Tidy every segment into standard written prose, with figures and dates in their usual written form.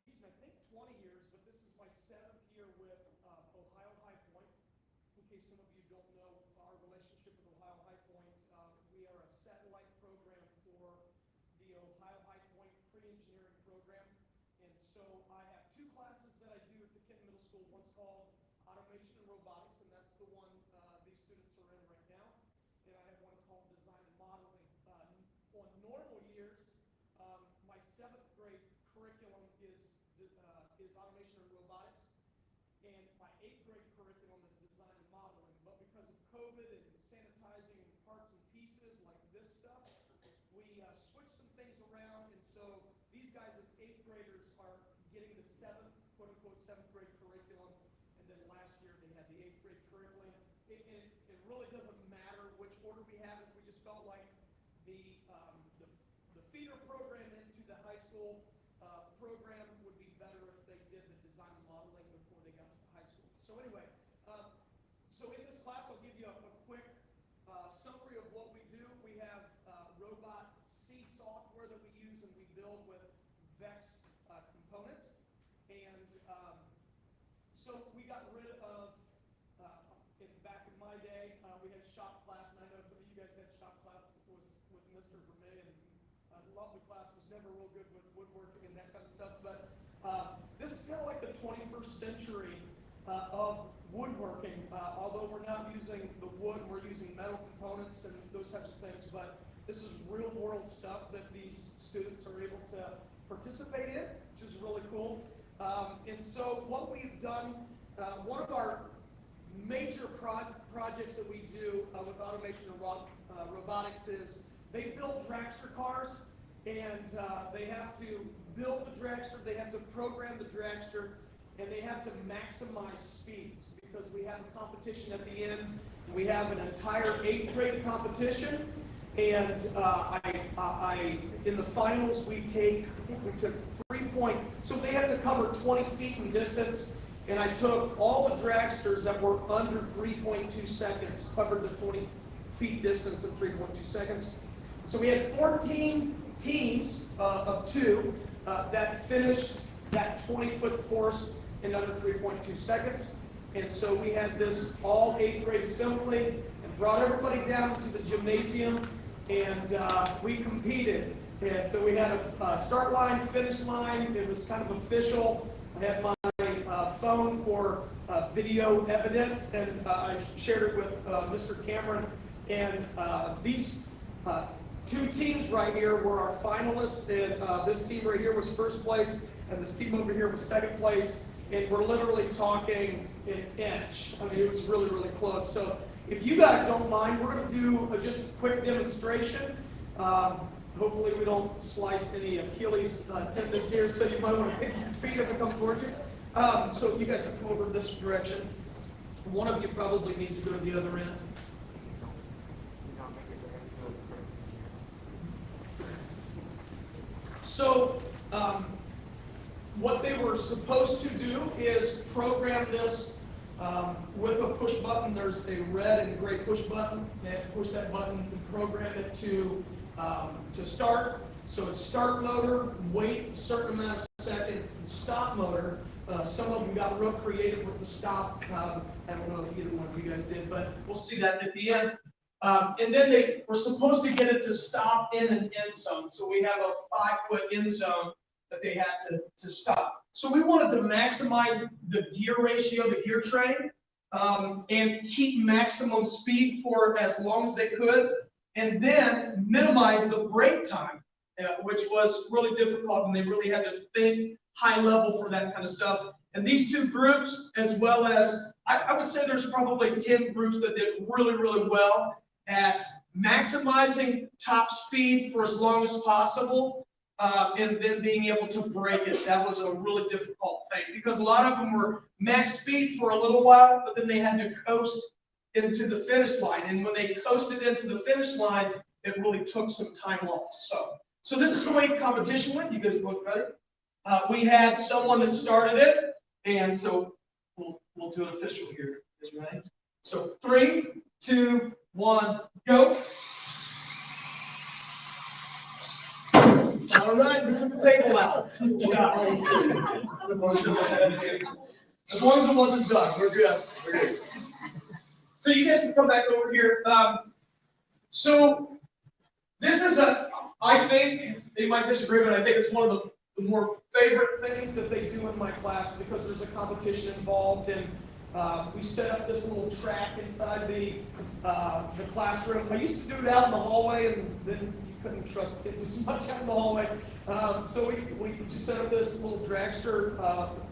I think 20 years, but this is my 7th year with Ohio High Point. In case some of you don't know our relationship with Ohio High Point, we are a satellite program for the Ohio High Point pre-engineering program. And so I have 2 classes that I do at the Kenton Middle School. One's called Automation and Robotics, and that's the one these students are in right now. And I have one called Design and Modeling. On normal years, my 7th grade curriculum is Automation and Robotics, and my 8th grade curriculum is Design and Modeling. But because of COVID and sanitizing parts and pieces like this stuff, we switched some things around, and so these guys as 8th graders are getting the 7th, quote-unquote, 7th grade curriculum, and then last year they had the 8th grade curriculum. It really doesn't matter which order we have it. We just felt like the feeder program into the high school program would be better if they did the design and modeling before they got to the high school. So anyway, so in this class I'll give you a quick summary of what we do. We have Robot C software that we use and we build with VEX components. And so we got rid of, back in my day, we had shop class, and I know some of you guys had shop class with Mr. Vermillion. Lovely class, was never real good with woodworking and that kind of stuff, but this is kind of like the 21st century of woodworking, although we're not using the wood, we're using metal components and those types of things, but this is real world stuff that these students are able to participate in, which is really cool. And so what we've done, one of our major projects that we do with automation and robotics is they build dragster cars, and they have to build the dragster, they have to program the dragster, and they have to maximize speed because we have a competition at the end. We have an entire 8th grade competition, and in the finals we took 3 points. So they have to cover 20 feet in distance, and I took all the dragsters that were under 3.2 seconds, covered the 20 feet distance in 3.2 seconds. So we had 14 teams of 2 that finished that 20-foot course in under 3.2 seconds. And so we had this all 8th grade assembly and brought everybody down to the gymnasium, and we competed. And so we had a start line, finish line. It was kind of official. I had my phone for video evidence, and I shared it with Mr. Cameron. And these 2 teams right here were our finalists, and this team right here was first place, and this team over here was second place, and we're literally talking an inch. I mean, it was really, really close. So if you guys don't mind, we're going to do just a quick demonstration. Hopefully we don't slice any Achilles tendons here, so you might want to pick your feet if they come towards you. So you guys have to come over this direction. One of you probably needs to go to the other end. So what they were supposed to do is program this with a push button. There's a red and gray push button. They have to push that button and program it to start. So it's start motor, wait a certain amount of seconds, and stop motor. Some of them got real creative with the stop. I don't know if either one of you guys did, but we'll see that at the end. And then they were supposed to get it to stop in an end zone. So we have a 5-foot end zone that they had to stop. So we wanted to maximize the gear ratio, the gear train, and keep maximum speed for as long as they could, and then minimize the brake time, which was really difficult, and they really had to think high level for that kind of stuff. And these 2 groups, as well as, I would say there's probably 10 groups that did really, really well at maximizing top speed for as long as possible, and then being able to break it. That was a really difficult thing because a lot of them were max speed for a little while, but then they had to coast into the finish line. And when they coasted into the finish line, it really took some time loss. So this is the way competition went. You guys both ready? We had someone that started it, and so we'll do it official here. You guys ready? So 3, 2, 1, go. All right, we took the table out. As long as it wasn't done, we're good. We're good. So you guys can come back over here. So this is I think they might disagree, but I think it's one of the more favorite things that they do in my class because there's a competition involved, and we set up this little track inside the classroom. I used to do it out in the hallway, and then you couldn't trust kids as much out in the hallway. So we just set up this little dragster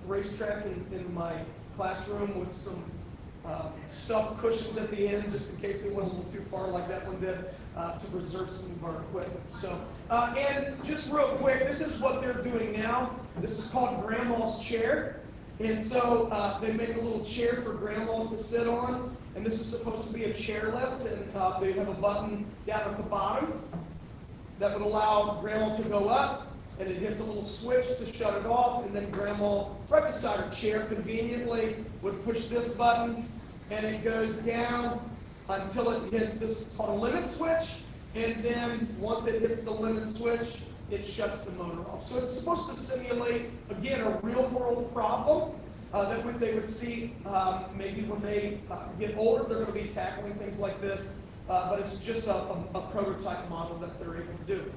racetrack in my classroom with some stuffed cushions at the end, just in case they went a little too far like that one did, to preserve some of our equipment. So, and just real quick, this is what they're doing now. This is called Grandma's Chair. And so they make a little chair for Grandma to sit on, and this is supposed to be a chair lift, and they have a button down at the bottom that would allow Grandma to go up, and it hits a little switch to shut it off, and then Grandma, right beside her chair, conveniently would push this button, and it goes down until it hits this, it's called a limit switch, and then once it hits the limit switch, it shuts the motor off. So it's supposed to simulate, again, a real-world problem that they would see maybe when they get older. They're going to be tackling things like this, but it's just a prototype model that they're able to do.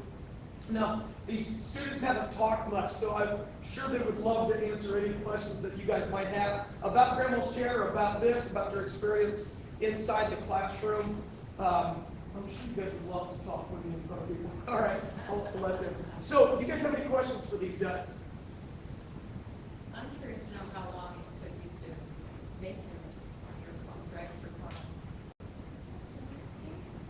Now, these students haven't talked much, so I'm sure they would love to answer any questions that you guys might have about Grandma's Chair, about this, about their experience inside the classroom. I'm sure you guys would love to talk with me in front of people. All right, I'll let them. So, do you guys have any questions for these guys? I'm curious to know how long it took you to make your dragster car.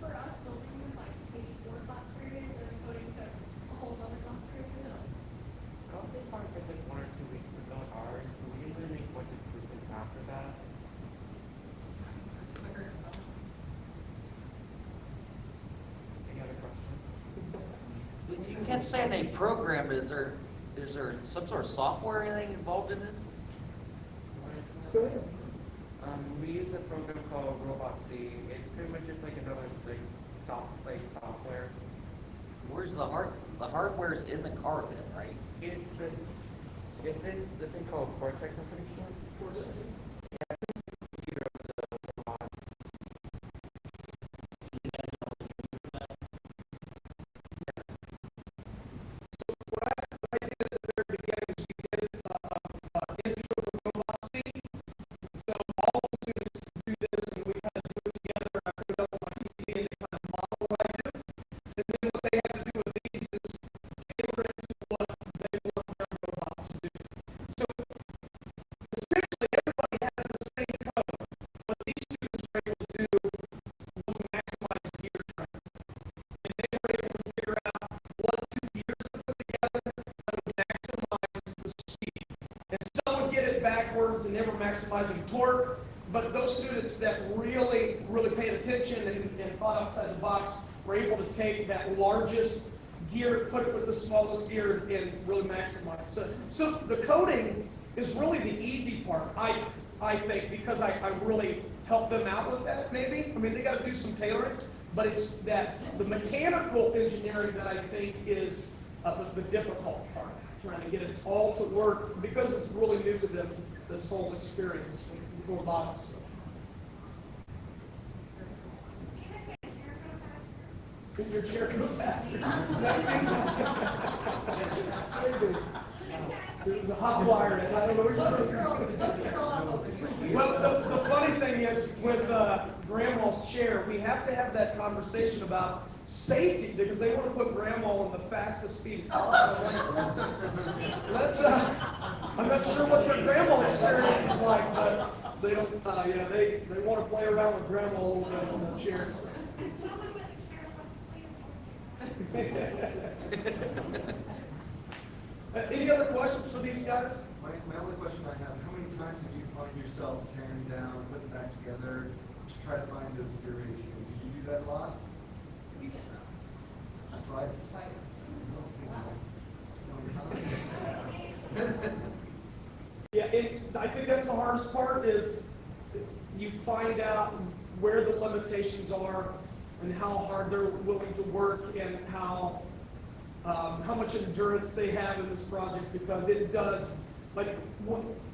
For us, building was like maybe 4 class periods, and then coding took a whole other class period. I don't think part of it like 1 or 2 weeks was really hard. So we usually make much improvements after that. It's quicker to build. Any other questions? You kept saying a program. Is there some sort of software or anything involved in this? Go ahead. We use a program called Robot C. It's pretty much just like another software. Where's the hardware's in the car then, right? It's the thing called Cortex, I'm pretty sure. Backwards and never maximizing torque, but those students that really paid attention and thought outside the box were able to take that largest gear, put it with the smallest gear, and really maximize. So the coding is really the easy part, I think, because I really helped them out with that, maybe. I mean, they got to do some tailoring, but it's that the mechanical engineering that I think is the difficult part, trying to get it all to work, because it's really new to them, this whole experience with robotics. Can your chair go faster? There's a hot wire, and I don't know which person. Well, the funny thing is, with Grandma's Chair, we have to have that conversation about safety, because they want to put Grandma on the fastest speed possible. Let's I'm not sure what their Grandma experience is like, but they don't. They want to play around with Grandma a little bit on the chairs. Any other questions for these guys? My only question I have: how many times did you find yourself tearing down, putting back together to try to find those gear ratios? Did you do that a lot? Twice. Yeah, I think that's the hardest part, is you find out where the limitations are and how hard they're willing to work, and how how much endurance they have in this project, because it does, like,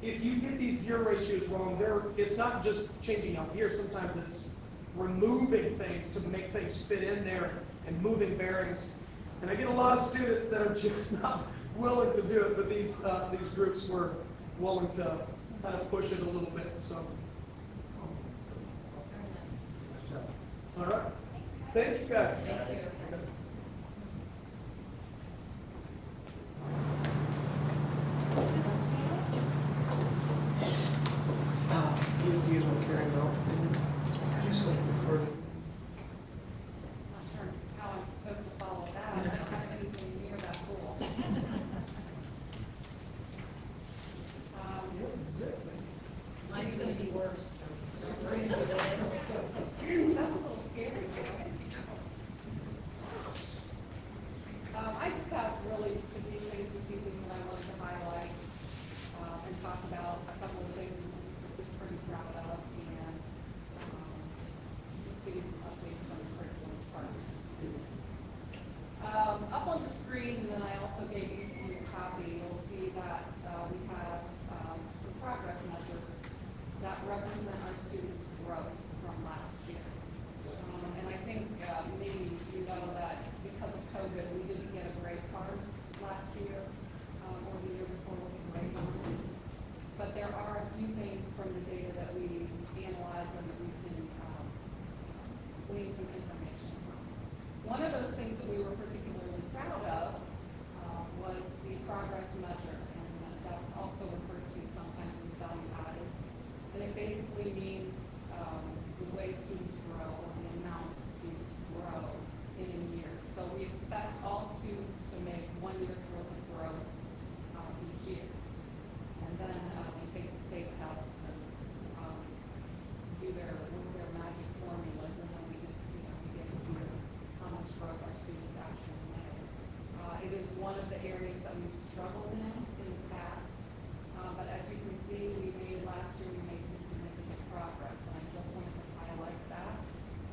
if you get these gear ratios wrong, it's not just changing out gear, sometimes it's removing things to make things fit in there and moving bearings. And I get a lot of students that are just not willing to do it, but these groups were willing to kind of push it a little bit, so. Nice job. All right. Thank you, guys. Thank you. You don't care enough. I just like recording. Not sure how I'm supposed to follow that. I don't have anything near that cool. Mine's gonna be worse. That's a little scary. I just have really some few things this evening that I wanted to highlight, and talk about a couple of things that the district is pretty proud of, and, just give you some updates on the curriculum department. Up on the screen, and then I also gave each of you a copy, you'll see that, we have, some progress measures that represent our students' growth from last year. And I think, maybe you know that because of COVID, we didn't get a grade card last year, or the year before with a grade on it. But there are a few things from the data that we analyzed and that we can, glean some information from. One of those things that we were particularly proud of, was the progress measure, and that's also referred to sometimes as value added. And it basically means, the way students grow, or the amount that students grow in a year. So we expect all students to make 1 year's worth of growth, each year. And then, we take the state tests and, do their magic formulas, and then we get to do how much growth our students actually make. It is one of the areas that we've struggled in the past, but as you can see, last year we made some significant progress, and I just wanted to highlight that,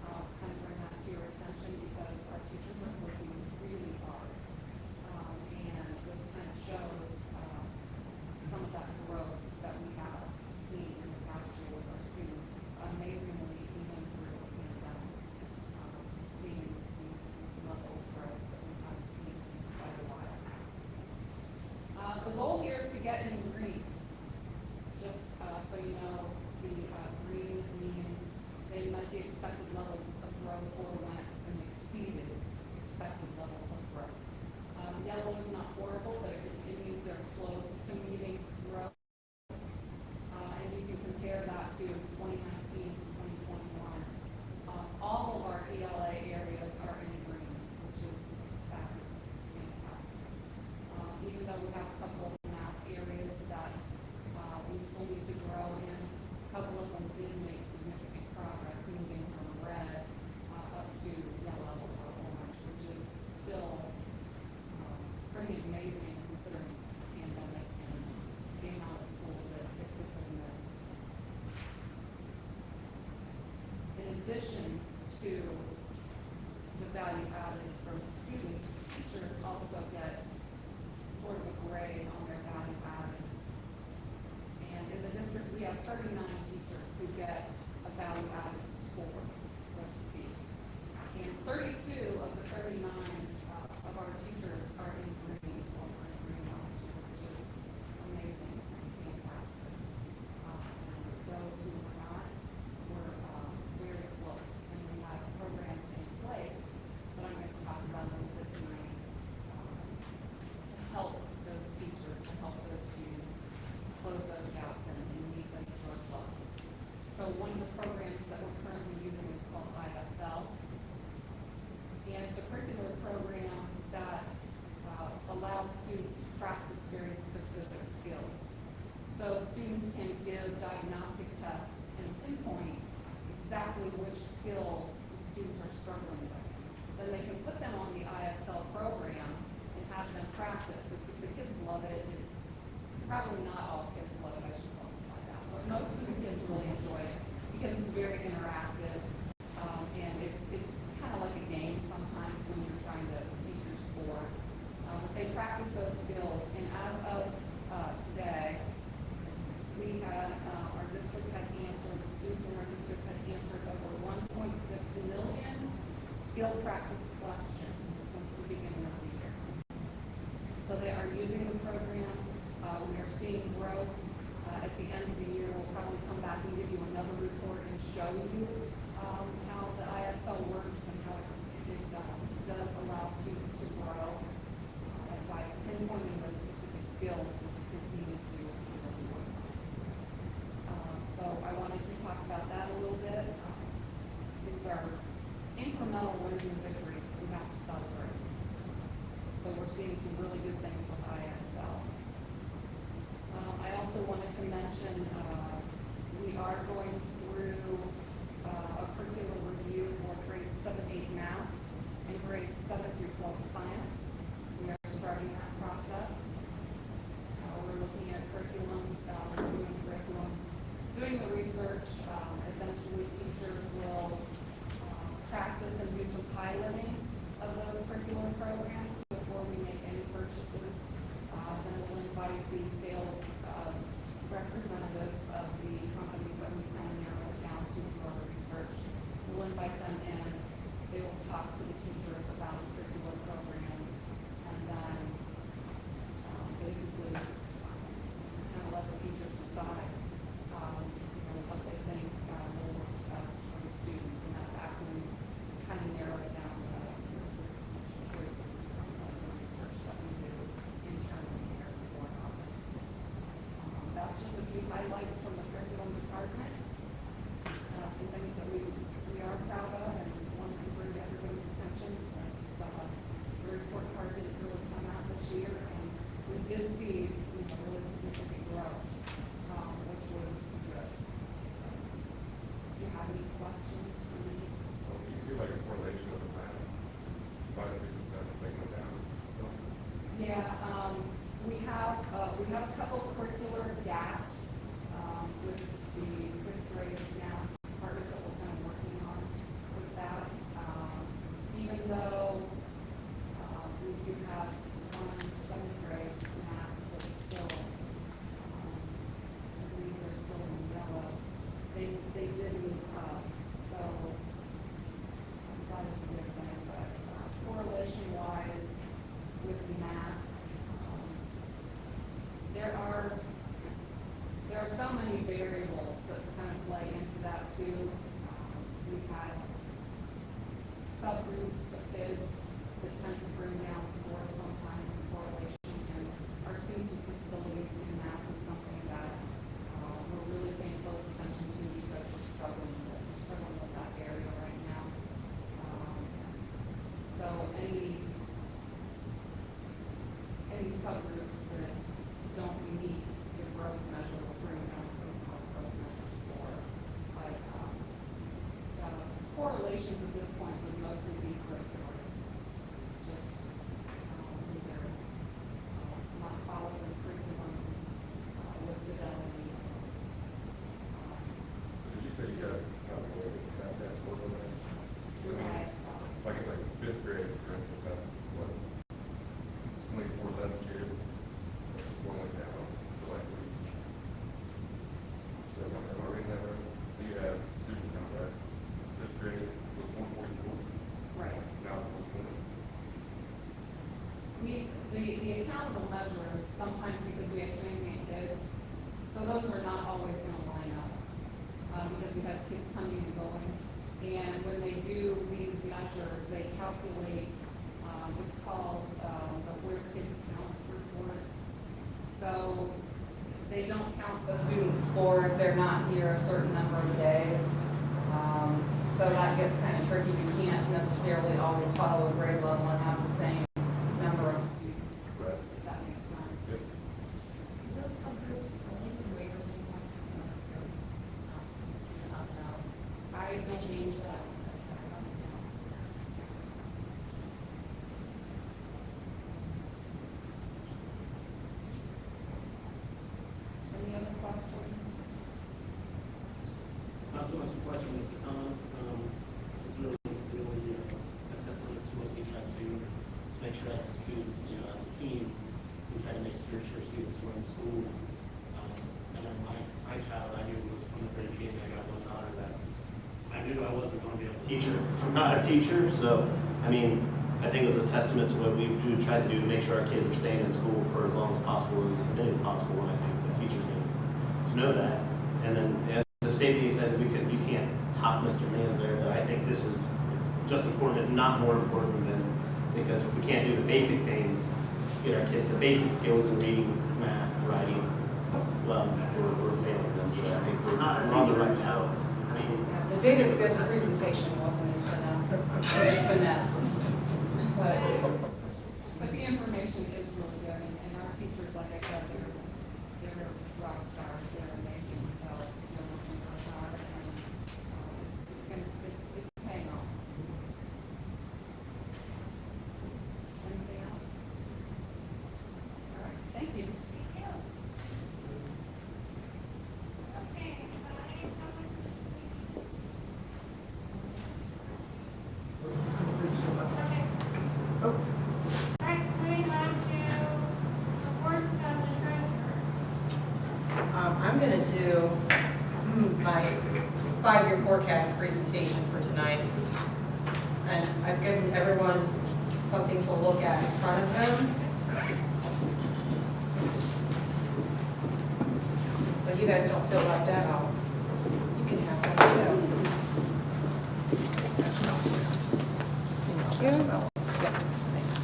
kind of bring that to your attention, because our teachers are working really hard. And this kind of shows, some of that growth that we have seen in the past year with our students, amazingly, even through the pandemic, seeing this level of growth that we haven't seen in quite a while. The goal here is to get in green. Just so you know, the green means they met the expected levels of growth or went and exceeded expected levels of growth. Yellow is not horrible, but it means they're close to meeting growth. And you can compare that to 2019 to 2021. All of our ELA areas are in green, which is fabulous. It's fantastic. Even though we have a couple of math areas that we still need to grow in, a couple of them did make significant progress, moving from red up to yellow or orange, which is still pretty amazing considering the pandemic and the amount of school that it puts in this. In addition to the value added from students, teachers also get sort of a grade on their value added. And in the district, we have 39 teachers who get a value added score, so to speak. And 32 of the 39 of our teachers are in green, or were in green last year, which is amazing and fantastic. And those who were not were very close, and we have programs in place that I'm going to talk about a little bit tonight, to help those teachers, to help those students close those gaps and meet those growth levels. So one of the programs that we're currently using is called IXL. And it's a curricular program that allows students to practice very specific skills. So students can give diagnostic tests and pinpoint exactly which skills the students are struggling with. Then they can put them on the IXL program and have them practice. The kids love it. It's probably not all kids love it, I should qualify that, but most of the kids really enjoy it because it's very interactive, and it's kind of like a game sometimes when you're trying to beat your score. mention, we are going through a curriculum review for grades 7, 8 math and grades 7 through 12 science. We are starting that process. We're looking at curriculums, doing the research. Eventually teachers will practice and do some piloting of those curriculum programs before we make any purchases. Then we'll invite the sales representatives of the companies that we kind of narrow it down to for our research. We'll invite them in. They will talk to the teachers about the curriculum programs, and then basically kind of let the teachers decide what they think will work best for the students, and that's after we kind of narrow it down to choices from the research that we do internally here at the board office. That's just a few highlights from the curriculum department. Some things that we are proud of and want to bring to everybody's attention, since the report card didn't really come out this year, and we did see really significant growth, which was good. Do you have any questions for me? Well, you see like a correlation with the plan, 5, 6, and 7, taking it down. So, Yeah, we have a couple curricular gaps with the fifth grade math department that we're kind of working on with that. Even though we do have one in 7th grade math that's still, I believe they're still in yellow. They did move up, so that is a good thing. But correlation-wise with math, there are so many variables that kind of play into that too. We've had subgroups of kids that tend to bring down scores sometimes in correlation, and our students with disabilities in math is something that we're really paying close attention to because we're struggling with that area right now. So any subgroups that don't meet your growth measure will bring down the growth measure score. But correlations at this point would mostly be curricular. Just either not following the curriculum with fidelity. so did you say you guys have that total there? Right. So like it's like 5th grade, for instance, that's what, 24 less kids, but just one went down. So like, so am I reading that right? So you have student count, right? 5th grade was 144, Right. now it's 120. The accountable measures, sometimes because we have transient kids, so those are not always going to line up, because we have kids coming and going. And when they do these measures, they calculate, it's called the Where Kids Count report. So they don't count the student's score if they're not here a certain number of days. So that gets kind of tricky. You can't necessarily always follow a grade level and have the same number of students, Right. if that makes sense. Yep. Those subgroups only in Waverly, I can change that. Any other questions? Not so much a question, it's a comment. It's really a testament to what we try to do, to make sure as the students, as a team, we try to make sure students who are in school. And then my child, I knew was from the very beginning, I got one daughter that I knew I wasn't going to be able to teach her. I'm not a teacher, so, I mean, I think it was a testament to what we've tried to do to make sure our kids are staying in school for as long as possible, as many as possible, and I think the teachers need to know that. And then, as the state meeting said, you can't top Mr. Mans there, but I think this is just important, if not more important than, because if we can't do the basic things, get our kids the basic skills in reading, math, writing, well, we're failing them, so I think we're on the right route. I mean, Yeah, the data's good, the presentation wasn't as finesse. But the information is really good, and our teachers, like I said, they're rock stars. They're I'm gonna do my 5-year forecast presentation for tonight. And I've given everyone something to look at in front of them. So you guys don't feel left out. You can have that too. Thank you. Yep, thanks.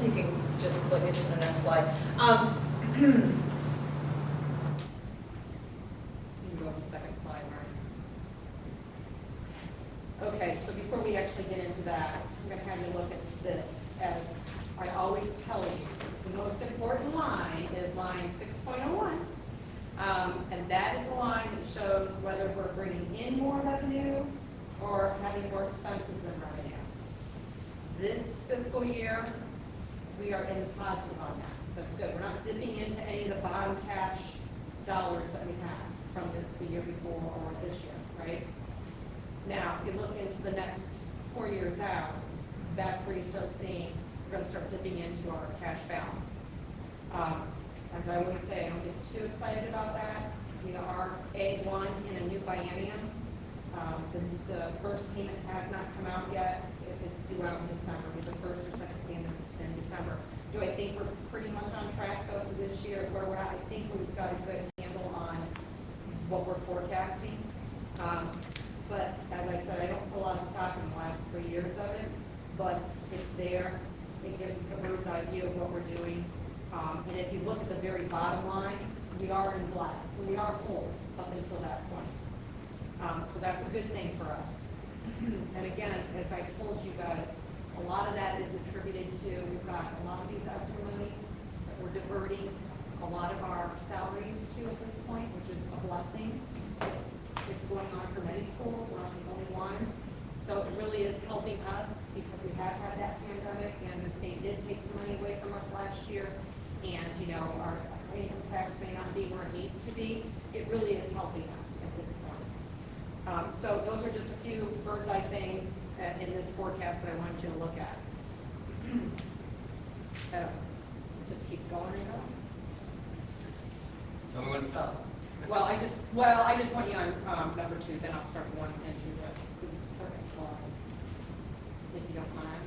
You can just click it to the next slide. You can go to the second slide, Mark. Okay, so before we actually get into that, I'm going to have you look at this. As I always tell you, the most important line is line 6.01. And that is the line that shows whether we're bringing in more revenue or having more expenses than revenue. This fiscal year, we are in the positive on that, so it's good. We're not dipping into any of the bottom cash dollars that we have from the year before or this year, right? Now, if you look into the next 4 years out, that's where you start seeing, we're gonna start dipping into our cash balance. As I always say, I don't get too excited about that. You know, our A1 in a new biennium, the first payment has not come out yet. It's due out in December, either first or second payment in December. Do I think we're pretty much on track though for this year where we're at? I think we've got a good handle on what we're forecasting. But as I said, I don't put a lot of stock in the last 3 years of it, but it's there. It gives us a bird's eye view of what we're doing. And if you look at the very bottom line, we are in black, so we are whole up until that point. So that's a good thing for us. And again, as I told you guys, a lot of that is attributed to, we've got a lot of these ESSER monies that we're diverting a lot of our salaries to at this point, which is a blessing. It's going on for many schools, we're not the only one. So it really is helping us because we have had that pandemic and the state did take some money away from us last year. And, you know, our income tax may not be where it needs to be. It really is helping us at this point. So those are just a few bird's eye things in this forecast that I wanted you to look at. Just keeps going and going. Tell me when to stop. Well, I just want you on number 2, then I'll start going into the second slide, if you don't mind.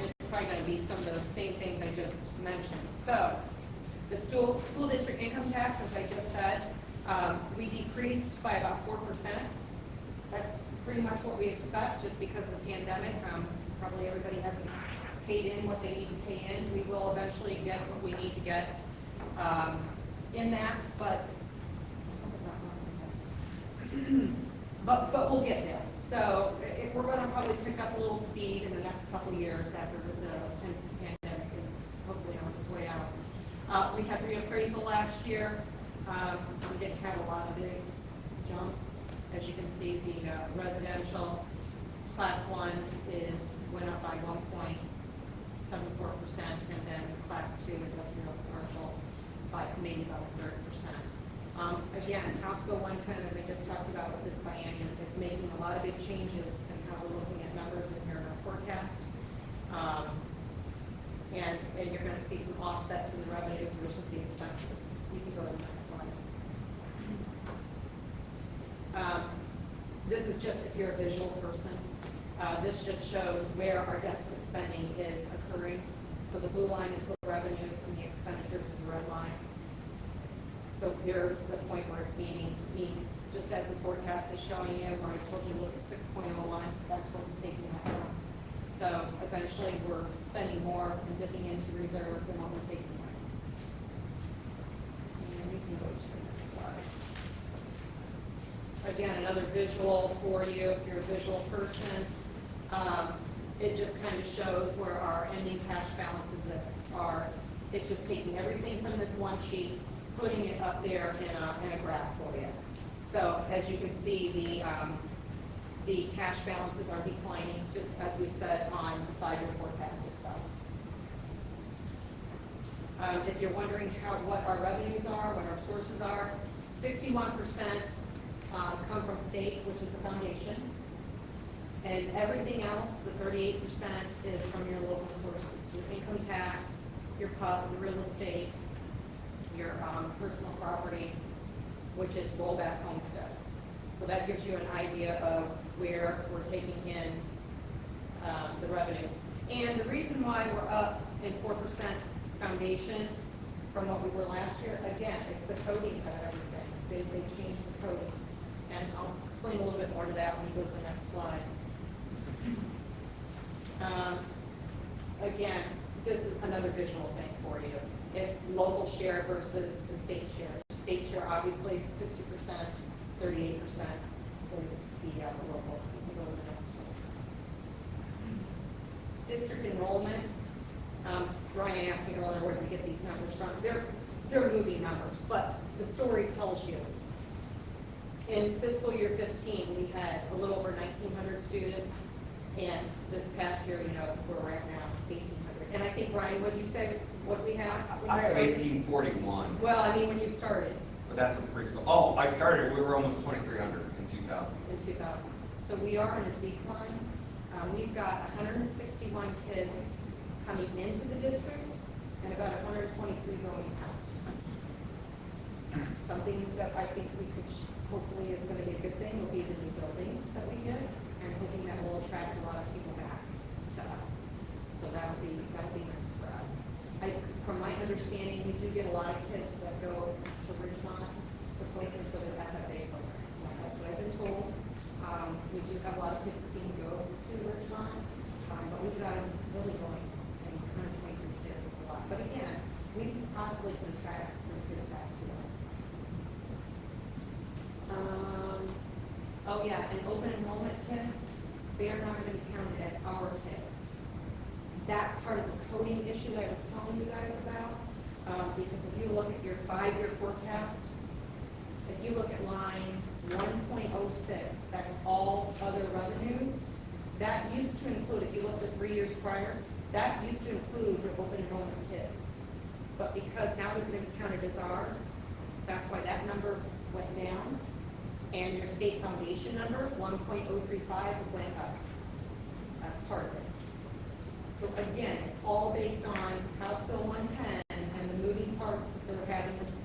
It's probably going to be some of the same things I just mentioned. So, the school district income tax, as I just said, we decreased by about 4%. That's pretty much what we expect, just because of the pandemic. Probably everybody hasn't paid in what they need to pay in. We will eventually get what we need to get in that, but we'll get there. So we're going to probably pick up a little speed in the next couple of years after the pandemic is hopefully on its way out. We had reappraisal last year. We didn't have a lot of big jumps. As you can see, the residential class 1 went up by 1.74%, and then class 2 industrial commercial by maybe about 30%. Again, House Bill 110, as I just talked about with this biennium, is making a lot of big changes in how we're looking at numbers in here in our forecast. And you're going to see some offsets in the revenues versus the expenses. You can go to the next slide. This is just if you're a visual person. This just shows where our deficit spending is occurring. So the blue line is the revenues and the expenditures is the red line. So here's the point where it's means just as the forecast is showing you, where I told you to look at 6.01, that's what it's taking that from. So eventually we're spending more and dipping into reserves than what we're taking away. And we can go to the next slide. Again, another visual for you if you're a visual person. It just kind of shows where our ending cash balances are. It's just taking everything from this one sheet, putting it up there in a graph for you. So as you can see, the cash balances are declining, just as we said on the 5-year forecast itself. If you're wondering what our revenues are, what our sources are, 61% come from state, which is the foundation. And everything else, the 38% is from your local sources, your income tax, your PUP, your real estate, your personal property, which is rollback homestead. So that gives you an idea of where we're taking in the revenues. And the reason why we're up in 4% foundation from what we were last year, again, it's the coding of everything. They changed the coding. And I'll explain a little bit more to that when you go to the next slide. Again, this is another visual thing for you. It's local share versus the state share. State share, obviously, 60%, 38% is the local. We can go to the next one. District enrollment. Brian asked me earlier where we get these numbers from. They're moving numbers, but the story tells you. In fiscal year 15, we had a little over 1,900 students, and this past year, we're right now 1,800. And I think, Brian, what'd you say, what we have? I have 1841, Well, I mean, when you started but that's in preschool. Oh, I started, we were almost 2,300 in 2000. in 2000. So we are in a decline. We've got 161 kids coming into the district and about 123 going out. Something that I think we could, hopefully is going to be a good thing, will be the new buildings that we get, and hoping that will attract a lot of people back to us. So that'll be nice for us. From my understanding, we do get a lot of kids that go to Ridgemont, supposedly for their FFA program. That's what I've been told. We do have a lot of kids that seem to go to Ridgemont, but we've got them really going, and 123 kids, it's a lot. But again, we possibly can attract some kids back to us. Oh yeah, and open enrollment kids, they are not going to be counted as our kids. That's part of the coding issue that I was telling you guys about, because if you look at your 5-year forecast, if you look at line 1.06, that's all other revenues, that used to include, if you looked at 3 years prior, that used to include your open enrollment kids. But because now they're going to be counted as ours, that's why that number went down. And your state foundation number, 1.035, went up. That's part of it. So again, it's all based on House Bill 110 and the moving parts that are having this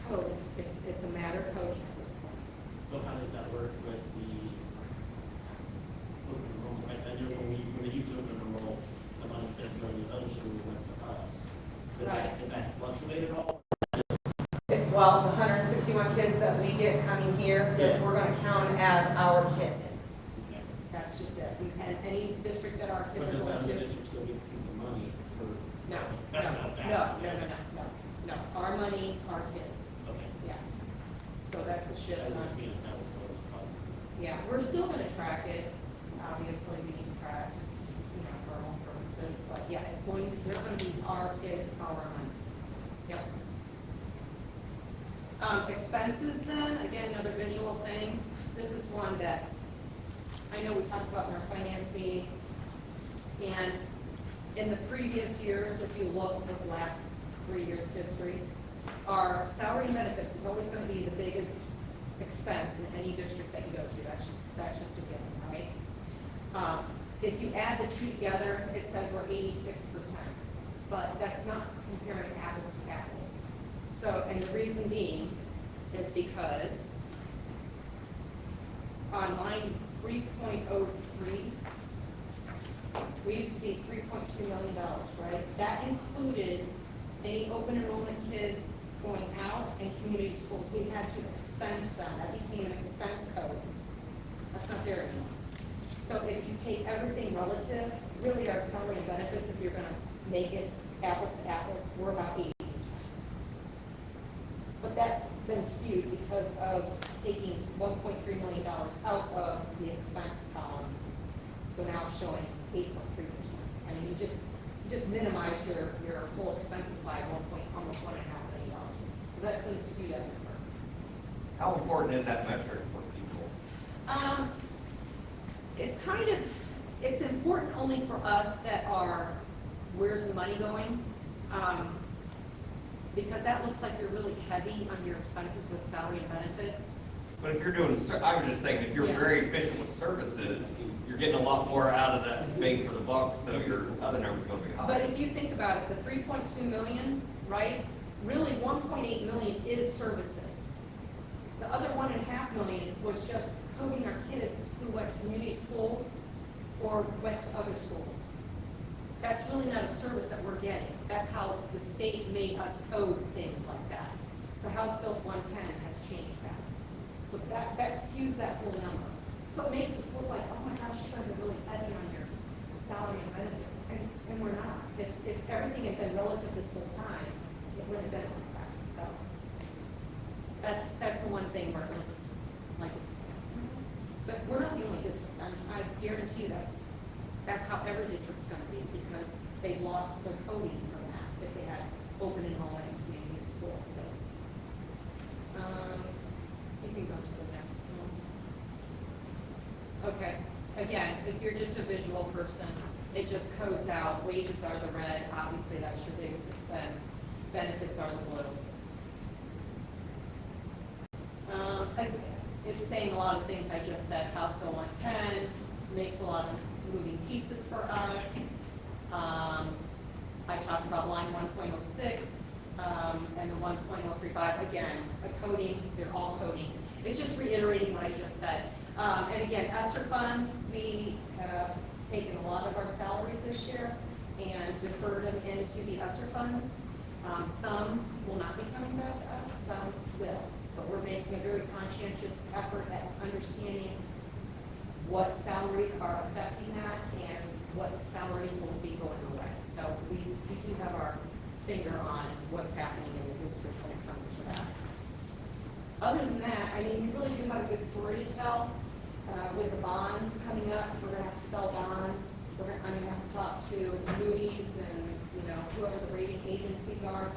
code. It's a matter of coding at this point. So how does that work with the open enrollment? I know when they used to open enroll, the money instead of going to the other school went to us. Does that fluctuate at all? Well, the 161 kids that we get coming here, Yeah. we're going to count as our kids. Okay. That's just it. And any district that our kids But are does that going to. district still get to keep the money for? No, That's what I was asking. no. Our money, our kids. Okay. Yeah. So that's a shift. I was seeing if that was what was causing. Yeah, we're still going to track it. Obviously, we need to track just, for our own purposes. But yeah, they're going to be our kids, our money. Yep. Expenses then, again, another visual thing. This is one that I know we talked about in our finance meeting. And in the previous years, if you look at the last 3 years' history, our salary and benefits is always going to be the biggest expense in any district that you go to. That's just a given, right? If you add the two together, it says we're 86%, but that's not comparing apples to apples. So, and the reason being is because on line 3.03, we used to be $3.2 million, right? That included any open enrollment kids going out and community schools. We had to expense them. That became an expense code. That's not there anymore. So if you take everything relative, really our salary and benefits, if you're going to make it apples to apples, we're about 80%. But that's been skewed because of taking $1.3 million out of the expense column. So now it's showing 8.3%. I mean, you just minimize your whole expenses by almost $1.5 million. So that's going to skew that number. How important is that metric for people? It's important only for us that are, where's the money going? Because that looks like you're really heavy on your expenses with salary and benefits. But if you're doing, I was just thinking, if you're Yeah. very efficient with services, you're getting a lot more out of that bang for the buck, so your other number's gonna be But high. if you think about it, the 3.2 million, right, really 1.8 million is services. The other 1.5 million was just coding our kids who went to community schools or went to other schools. That's really not a service that we're getting. That's how the state made us code things like that. So House Bill 110 has changed that. So that skews that whole number. So it makes us look like, oh my gosh, you guys are really heavy on your salary and benefits, and we're not. If everything had been relative this whole time, it wouldn't have been like that, so. That's the one thing where it looks like it's, but we're not the only district. I guarantee that's how every district's gonna be, because they've lost their coding from that, if they had open enrollment and community school days. You can go to the next one. Okay, again, if you're just a visual person, it just codes out, wages are the red, obviously that's your biggest expense, benefits are the blue. It's saying a lot of things I just said. House Bill 110 makes a lot of moving pieces for us. I talked about line 1.06 and the 1.035. Again, a coding, they're all coding. It's just reiterating what I just said. And again, ESSER funds, we have taken a lot of our salaries this year and deferred them into the ESSER funds. Some will not be coming back to us, some will. But we're making a very conscientious effort at understanding what salaries are affecting that and what salaries will be going away. So we do have our finger on what's happening in the district when it comes to that. Other than that, I mean, we really do have a good story to tell. With the bonds coming up, we're gonna have to sell bonds. I'm gonna have to talk to Moody's and, whoever the rating agencies are.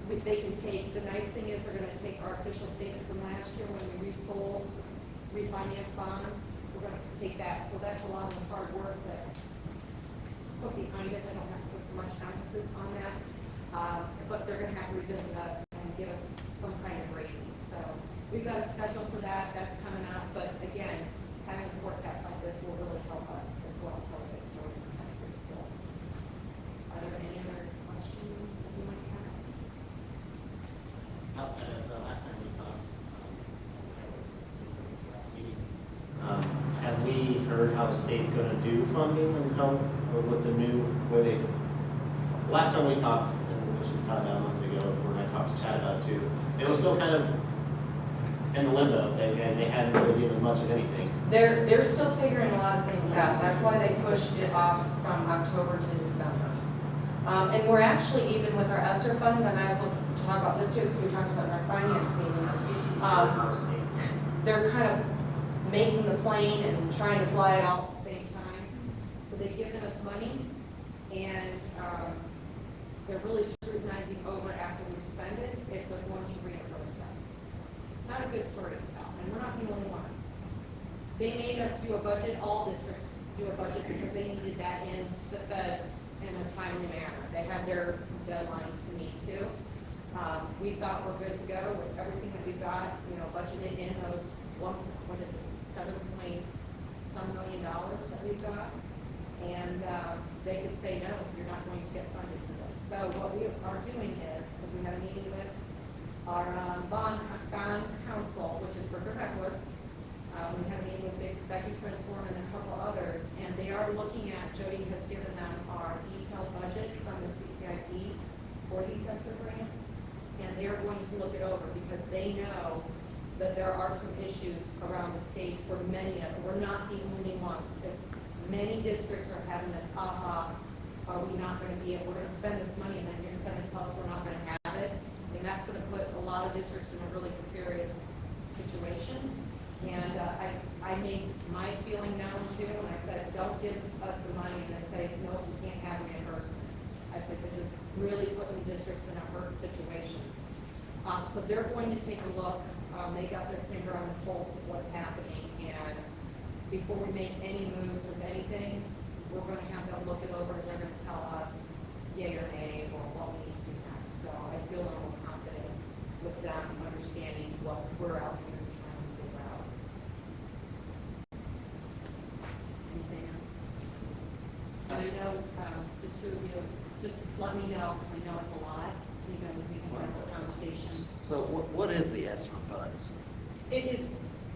They can take, the nice thing is they're gonna take our official statement from last year when we refinance bonds. We're gonna take that, so that's a lot of the hard work that's put behind us. I don't have to put so much emphasis on that. But they're gonna have to revisit us and give us some kind of rating. So we've got a schedule for that, that's coming up, but again, having a forecast like this will really help us as well, tell a good story for next year's schools. Are there any other questions that you might have? Outside of the last time we talked, last meeting, have we heard how the state's gonna do funding and how, or what the new, where they, last time we talked, and which was probably about a month ago, when I talked to Chad about it too, it was still kind of in limbo, and they hadn't really given much of anything. They're still figuring a lot of things out. That's why they pushed it off from October to December. And we're actually, even with our ESSER funds, I might as well talk about this too, because we talked about in our finance meeting. They're kind of making the plane and trying to fly it all at the same time. So they've given us money, and they're really scrutinizing over after we've spent it, if they're going to reimburse us. It's not a good story to tell, and we're not the only ones. They made us do a budget, all districts do a budget, because they needed that into the feds in a timely manner. They had their deadlines to meet too. We thought we're good to go with everything that we've got, budgeted in those $7 million that we've got. And they could say, no, you're not going to get funded for this. So what we are doing is, because we had a meeting with our bond council, which is Berger Heckler. We had a meeting with Becky Prince-Warren and a couple others, and they are looking at, Jody has given them our detailed budget from the CCIP for these ESSER grants, and they are going to look it over because they know that there are some issues around the state for many of them. We're not the only ones. It's many districts are having this, are we not going to be able, we're going to spend this money and then you're going to tell us we're not going to have it. And that's going to put a lot of districts in a really precarious situation. And I made my feeling known too, and I said, don't give us the money and then say, no, we can't have reimbursement. I said, because you're really putting districts in a hurt situation. So they're going to take a look. They got their finger on the pulse of what's happening, and before we make any moves of anything, we're going to have them look it over, and they're going to tell us yay or nay, or what we need to do next. So I feel a little confident with them understanding what we're out here trying to do. I know, the two of you, just let me know, because I know it's a lot, we can have a conversation. So what is the ESSER funds? It is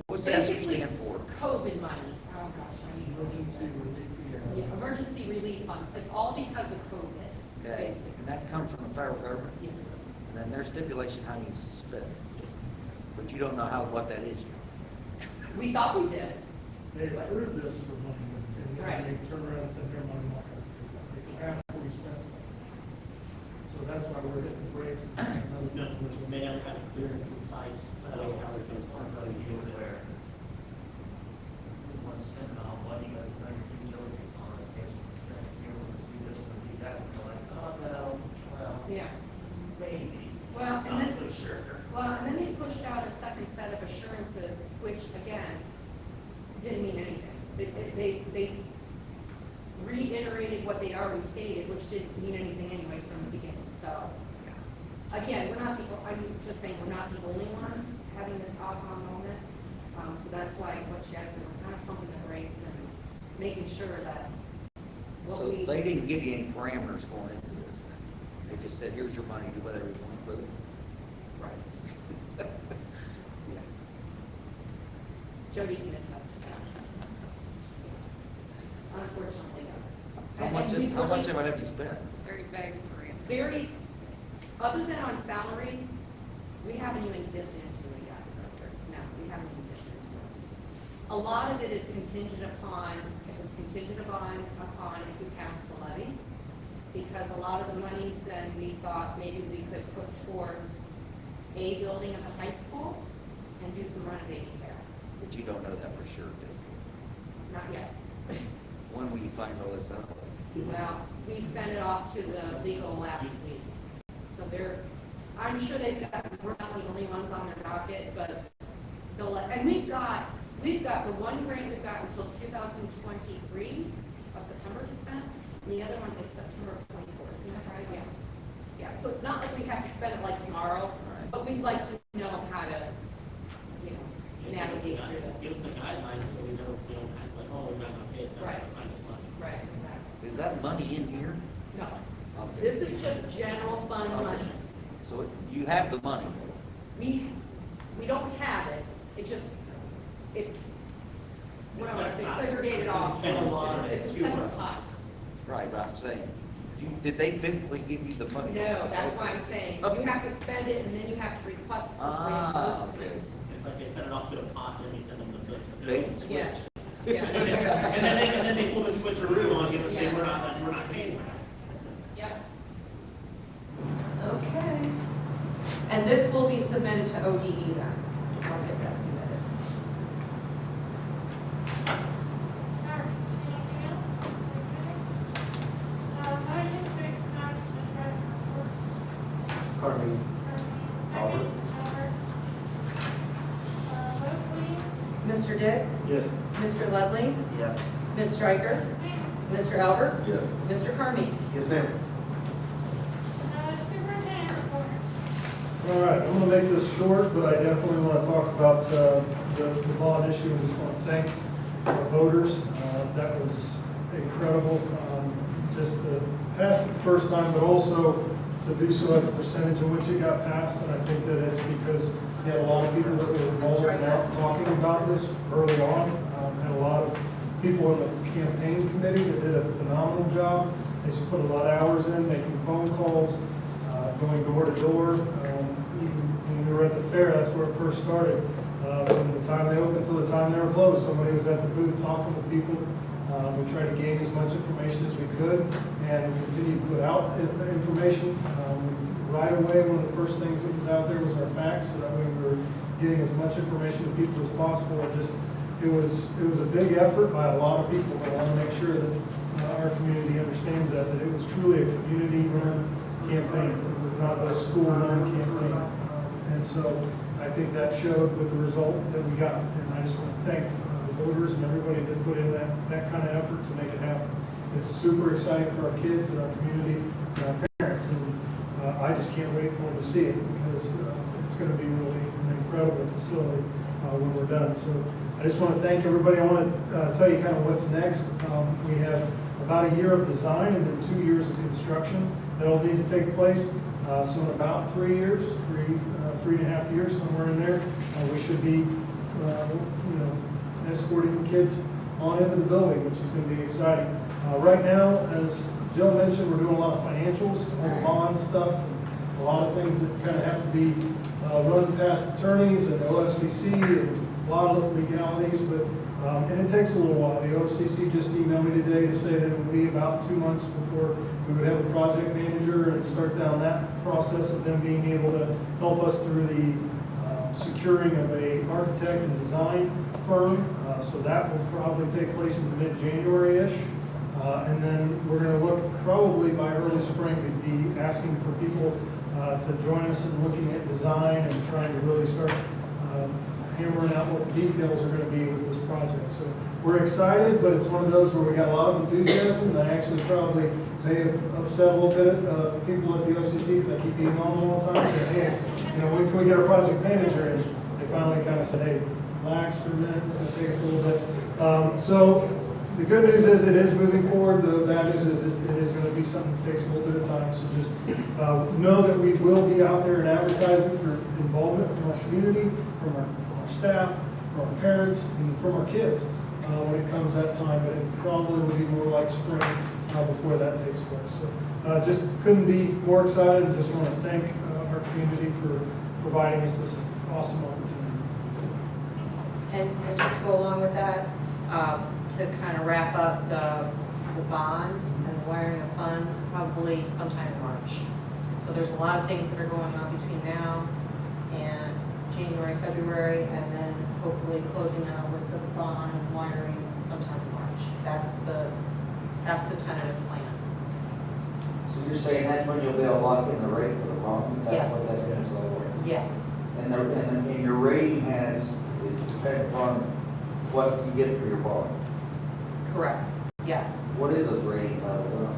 What's ESSER basically stand for? COVID money, oh gosh, I need to read Emergency that. relief, Yeah, emergency relief funds, it's all because of COVID, Okay, basically. and that's come from the federal government? Yes. And then there's stipulation how you can spend it. But you don't know what that is yet. We thought we did. They approved this for money, and Right. then they turned around and said their money not gonna do that. They can have fully spent stuff. So that's why we're hitting the brakes. No, we may not have it clear and concise, how they're going to deal with it. Want to spend it on what you guys are doing due diligence on it, if you spend it here, we do this, we do that, and you're like, oh, well, Yeah. maybe. Well, and Not this, so sure. well, and then they pushed out a second set of assurances, which again, didn't mean anything. They reiterated what they'd already stated, which didn't mean anything anyway from the beginning, so. Again, I'm just saying, we're not the only ones having this aha moment. So that's why what you guys said, we're kind of pumping the brakes and making sure that what So we. they didn't give you any parameters going into this then? They just said, here's your money, do whatever you want with it? Right. Yeah. Jody can attest to that. Unfortunately, yes. How much of it have you spent? Very vague parameters. Very, other than on salaries, we haven't even dipped into it yet. Okay. No, we haven't even dipped into it. A lot of it is contingent upon, if we pass the levy. Because a lot of the monies then we thought maybe we could put towards a building at the high school and do some renovating there. But you don't know that for sure at this point. Not yet. When will you find all this out? Well, we sent it off to the legal last week. So I'm sure we're not the only ones on their docket, but and we've got the one grant we've got until 2023 of September to spend, and the other one is September of 24, isn't that right? Yeah. Yeah, so it's not like we have to spend it like tomorrow, but we'd like to know how to, navigate through Give this. us the guidelines so we know, kind of like, oh, we're not gonna pay us that, Right. we're find this much. Right, exactly. Is that money in here? No, Okay. this is just general fund Okay. money. So you have the money? We don't have it, it's, what do I say, It's segregated off. And a lot of it. It's a separate pot. Right, but I'm saying, did they physically give you the money? No, that's why I'm saying, you have to spend it and then you have to request the reimbursement. Okay. It's like they send it off to a pot, and then we send them the bill. Bait and switch. Yes, yeah, And then they pull the switcheroo on you and say, Yeah. we're not paying for that. yep. Okay. And this will be submitted to ODE then? I'll get that submitted. Anything else? Okay. Motion to accept the treasurer's report. Carmen. Second, Albert. Vote please. Mr. Dick? Yes. Mr. Ludley? Yes. Ms. Stryker? Yes, ma'am. Mr. Albert? Yes. Mr. Carmi? Yes, ma'am. Superintendent report. All right, I'm gonna make this short, but I definitely want to talk about the bond issue, and just want to thank our voters. That was incredible, just to pass it the first time, but also to do so at the percentage in which it got passed, and I think that it's because we had a lot of people that were involved and out talking about this early on. Had a lot of people in the campaign committee that did a phenomenal job. They put a lot of hours in, making phone calls, going door to door. Even when we were at the fair, that's where it first started. From the time they opened till the time they were closed, somebody was at the booth talking to people. We tried to gain as much information as we could, and we continued to put out information. Right away, one of the first things that was out there was our facts, so that way we were getting as much information to people as possible. It was a big effort by a lot of people, but I want to make sure that our community understands that it was truly a community-run campaign. It was not a school-run campaign. And so I think that showed with the result that we got. And I just want to thank the voters and everybody that put in that kind of effort to make it happen. It's super exciting for our kids and our community and our parents. And I just can't wait for them to see it, because it's going to be really an incredible facility when we're done. So I just want to thank everybody. I want to tell you kind of what's next. We have about a year of design and then 2 years of construction that'll need to take place. So in about 3 years, 3.5 years, somewhere in there, we should be, escorting the kids on into the building, which is going to be exciting. Right now, as Jill mentioned, we're doing a lot of financials, all the bond stuff, a lot of things that kind of have to be run past attorneys and OFCC and a lot of legalities, but and it takes a little while. The OFCC just emailed me today to say that it will be about 2 months before we would have a project manager and start down that process of them being able to help us through the securing of a architect and design firm. So that will probably take place in the mid-January-ish. And then we're going to look probably by early spring to be asking for people to join us in looking at design and trying to really start hammering out what the details are going to be with this project. So we're excited, but it's one of those where we got a lot of enthusiasm, and I actually probably may have upset a little bit people at the OCC because I keep emailing them all the time, saying, hey, when can we get our project manager? And they finally kind of said, hey, relax for a minute, it's going to take us a little bit. So the good news is it is moving forward. The bad news is it is going to be something that takes a little bit of time. So just know that we will be out there and advertising for involvement from our community, from our staff, from our parents, and from our kids when it comes that time. But it probably will be more like spring before that takes place. So just couldn't be more excited, and just want to thank our community for providing us this awesome opportunity. And just to go along with that, to kind of wrap up the bonds and the wiring of funds, probably sometime in March. So there's a lot of things that are going on between now and January, February, and then hopefully closing out with the bond and wiring sometime in March. That's the tentative plan. So you're saying that's when you'll be able to lock in the rate for the bond? That's Yes. what that is, so. Yes. And your rating is dependent upon what you get for your bond. Correct. Yes. What is those rating levels?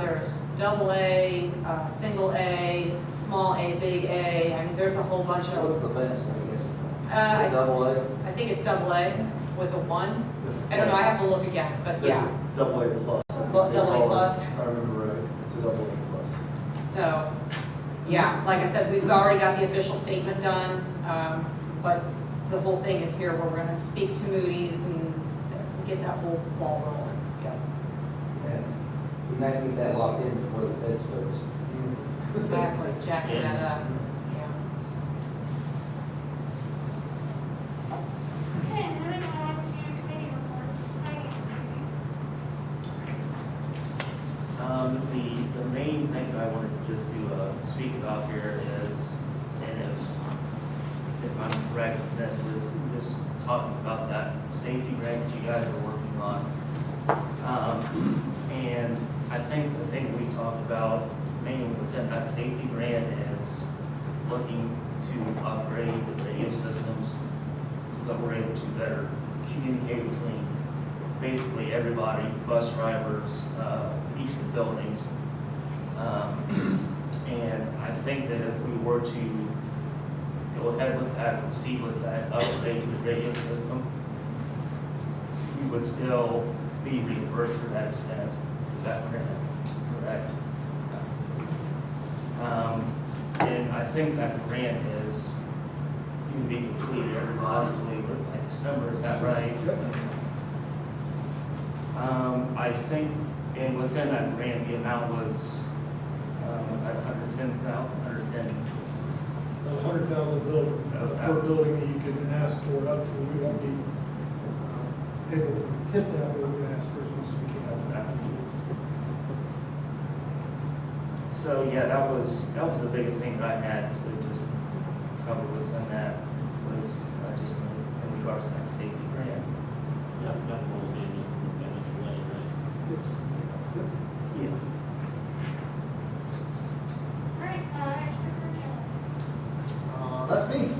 There's double A, single A, small A, big A. I mean, there's a whole bunch of. What's the best, I guess? Uh, Is it double A? I think it's double A with a 1. I don't know, I have to look again, but yeah. Double A plus. Well, double A plus. If I remember right, it's a double A plus. So, yeah, like I said, we've already got the official statement done, but the whole thing is here where we're gonna speak to Moody's and get that whole ball rolling. Yep. Yeah. It'd be nice to get that locked in before the Fed starts. Exactly, jacking that up, yeah. Okay, moving on to committee reports, finance committee. The main thing that I wanted to just to speak about here is, and if I'm correct with this, is just talking about that safety grant that you guys are working on. And I think the thing we talked about mainly within that safety grant is looking to upgrade the radio systems so that we're able to better communicate between basically everybody, bus drivers, each of the buildings. And I think that if we were to go ahead with that, proceed with that upgrade to the radio system, we would still be reimbursed for that expense, for that grant, correct? And I think that grant is going to be completed possibly by December, is that right? Yep. I think, and within that grant, the amount was $100,000 building, per building that you can ask for up to. We won't be able to hit that, but we're going to ask for as much as we can. So yeah, that was the biggest thing that I had to just cover within that was just in regards to that safety grant. Yeah, that will be right? Yes. Yep. Yeah. Alright, extracurricular. That's me. Okay.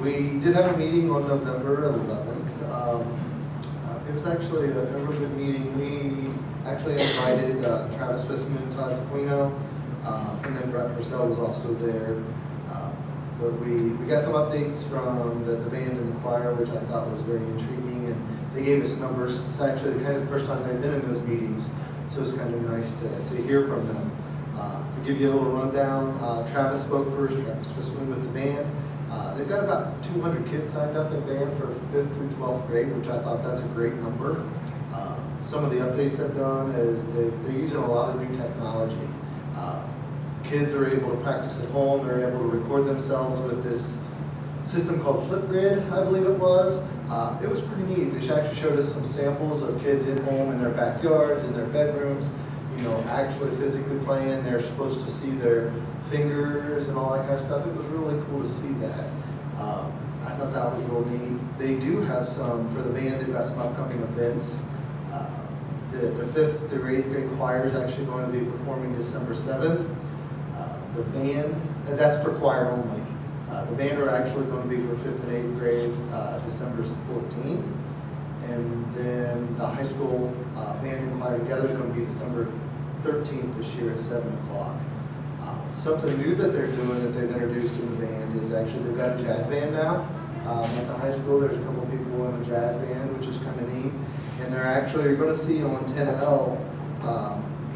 We did have a meeting on November 11th. It was actually a really good meeting. We actually invited Travis Fissman, Todd Taquino, and then Brett Purcell was also there. But we got some updates from the band and the choir, which I thought was very intriguing. And they gave us numbers. It's actually kind of the first time I've been in those meetings, so it's kind of nice to hear from them. To give you a little rundown, Travis spoke first, Travis Fishman with the band. They've got about 200 kids signed up in band for 5th through 12th grade, which I thought that's a great number. Some of the updates they've done is they're using a lot of new technology. Kids are able to practice at home. They're able to record themselves with this system called Flipgrid, I believe it was. It was pretty neat. They actually showed us some samples of kids at home in their backyards, in their bedrooms, you know, actually physically playing. They're supposed to see their fingers and all that kind of stuff. It was really cool to see that. I thought that was real neat. They do have some, for the band, they've got some upcoming events. The 5th through 8th grade choir is actually going to be performing December 7th. The band, and that's for choir only. The band are actually going to be for 5th and 8th grade, December 14th. And then the high school band and choir together is going to be December 13th this year at 7 o'clock. Something new that they're doing that they've introduced in the band is actually they've got a jazz band now. At the high school, there's a couple of people in a jazz band, which is kind of neat. And they're actually, you're going to see on 10L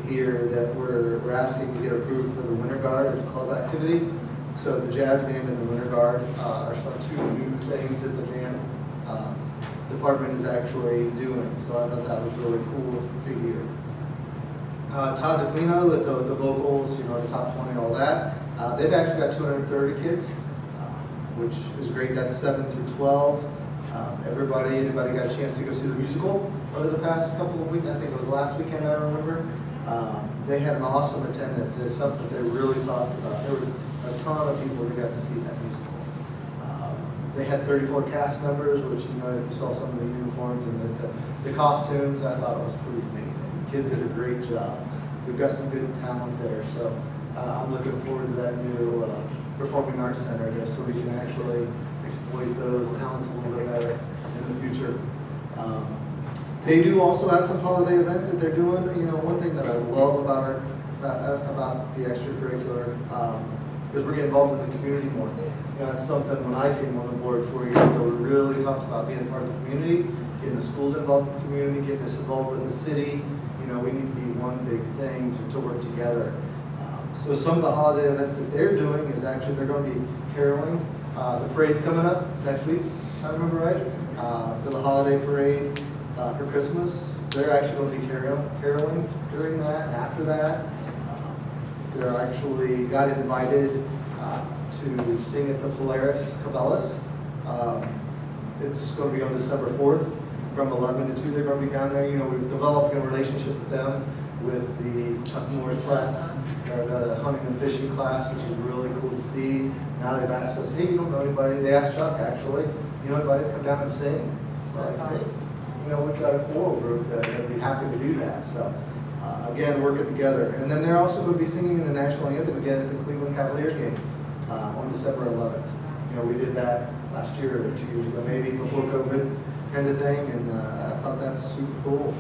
here that we're asking to get approved for the Winter Guard as a club activity. So the jazz band and the Winter Guard are some two new things that the band department is actually doing. So I thought that was really cool to hear. Todd DeQuino with the vocals, you know, the top 20 and all that. They've actually got 230 kids, which is great. That's 7 through 12. Anybody got a chance to go see the musical over the past couple of weeks? I think it was last weekend, I remember. They had an awesome attendance. It's something that they really talked about. There was a ton of people that got to see that musical. They had 34 cast members, which, you know, if you saw some of the uniforms and the costumes, I thought it was pretty amazing. The kids did a great job. We've got some good talent there, so I'm looking forward to that new Performing Arts Center there, so we can actually exploit those talents a little bit better in the future. They do also have some holiday events that they're doing. You know, one thing that I love about the extracurricular is we're getting involved in the community more. You know, that's something when I came on the board 4 years ago, we really talked about being a part of the community, getting the schools involved in the community, getting us involved with the city. You know, we need to be one big thing to work together. So some of the holiday events that they're doing is actually they're going to be caroling. The parade's coming up next week, if I remember right, for the holiday parade for Christmas. They're actually going to be caroling during that and after that. They're actually got invited to sing at the Polaris Cabela's. It's going to be on December 4th from 11 to 2. They're going to be down there. You know, we've developed a relationship with them with the Chuck Norris class, the hunting and fishing class, which is really cool to see. Now they've asked us, hey, you don't know anybody? They asked Chuck, actually, you know anybody to come down and sing? Like, hey, you know, we've got a choral group that would be happy to do that. So, again, working together. And then they're also going to be singing in the national anthem again at the Cleveland Cavaliers game on December 11th. You know, we did that last year or 2 years ago, maybe before COVID kind of thing, and I thought that's super cool.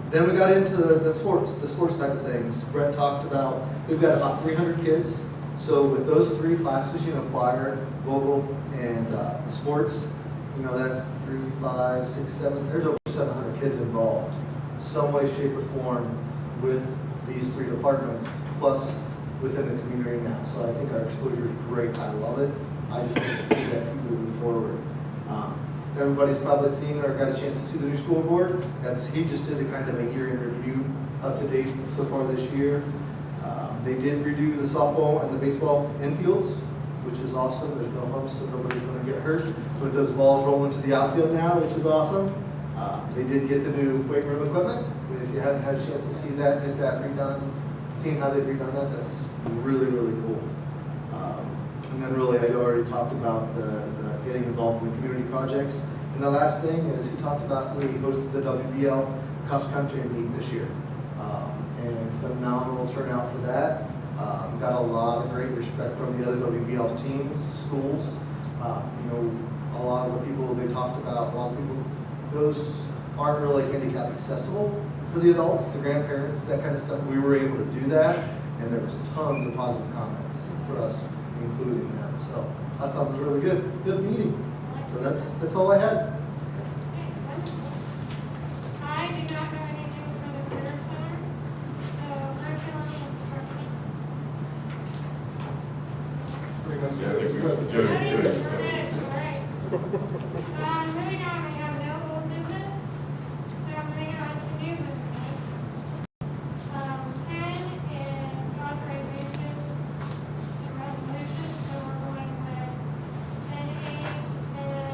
Then we got into the sports side of things. Brett talked about, we've got about 300 kids. So with those three classes, you know, choir, vocal, and sports, you know, that's 3, 5, 6, 7, there's over 700 kids involved. Some way, shape, or form with these three departments, plus within the community now. So I think our exposure is great. I love it. I just want to see that keep moving forward. Everybody's probably seen or got a chance to see the new school board. He just did a kind of a year in review up to date so far this year. They did redo the softball and the baseball infields, which is awesome. There's no humps, so nobody's going to get hurt with those balls rolling to the outfield now, which is awesome. They did get the new weight room equipment. If you haven't had a chance to see that, get that redone, seeing how they've redone that, that's really, really cool. And then really, I already talked about the getting involved in the community projects. And the last thing is he talked about, we hosted the WBL cross country meet this year. And phenomenal turnout for that. Got a lot of great respect from the other WBL teams, schools. You know, a lot of the people they talked about, a lot of people, those aren't really handicap accessible for the adults, the grandparents, that kind of stuff. We were able to do that, and there was tons of positive comments for us, including them. So I thought it was a really good meeting. So that's all I had. Jody. Moving on, we have no old business, so moving on to new business. 10 is authorizations and resolutions, so we're going with 10A to 10K.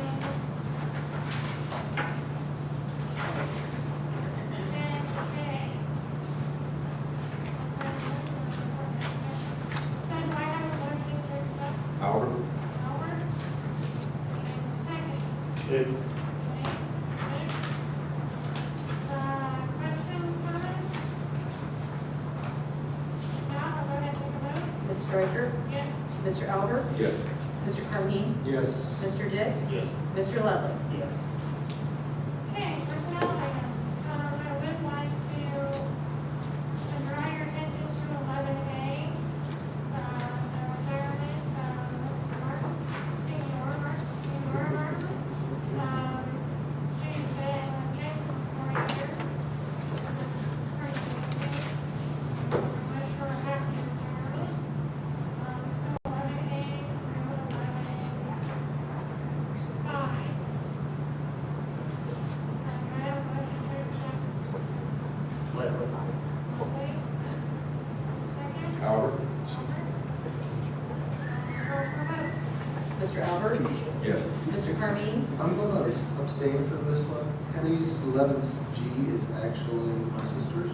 So do I have a motion to accept? Albert? Albert? And second? Dave? Questions, comments? Now, I'll go ahead and take a vote. Ms. Striker? Yes. Mr. Albert? Yes. Mr. Carmine? Yes. Mr. Dick? Yes. Mr. Ludwig? Yes. Okay, personnel items. I would like to draw your attention to 11A, the retirement of Mrs. Martin, Senior Martin. She's been with Jim for 4 years. Wish her a happy retirement. So 11A through 11A. 5. I have a motion to accept. Ledley. Second? Albert? Call for vote. Mr. Albert? Yes. Mr. Carmine? I'm going to abstain from this one. Please, 11G is actually my sister, so.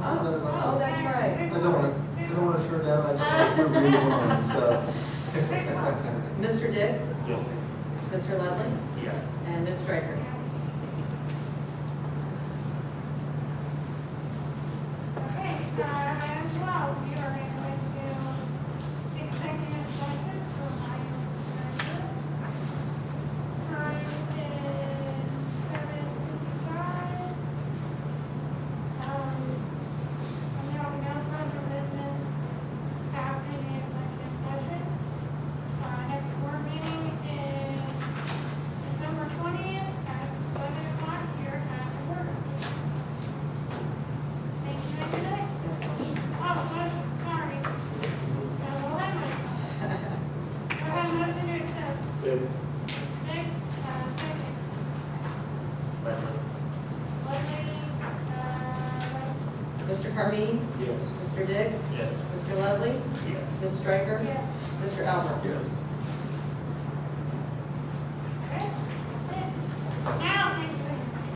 Oh, that's right. I don't want to turn down, I just want to read one, so. Mr. Dick? Yes. Mr. Ludwig? Yes. And Ms. Striker? Yes. Okay, item 12, we are going to executive session for item 12. Time is 7:55. And there will be no further business after the executive session. Next board meeting is December 20th at 7 o'clock here at the board. Thank you and good night. Oh, motion, sorry. Got a little ahead of myself. I have a motion to accept. Dave? Nick, second. Ledley. Leslie, Mr. Carmine? Yes. Mr. Dick? Yes. Mr. Ludwig? Yes. Ms. Striker? yes. Mr. Albert? Yes. Okay, that's it. Now, thank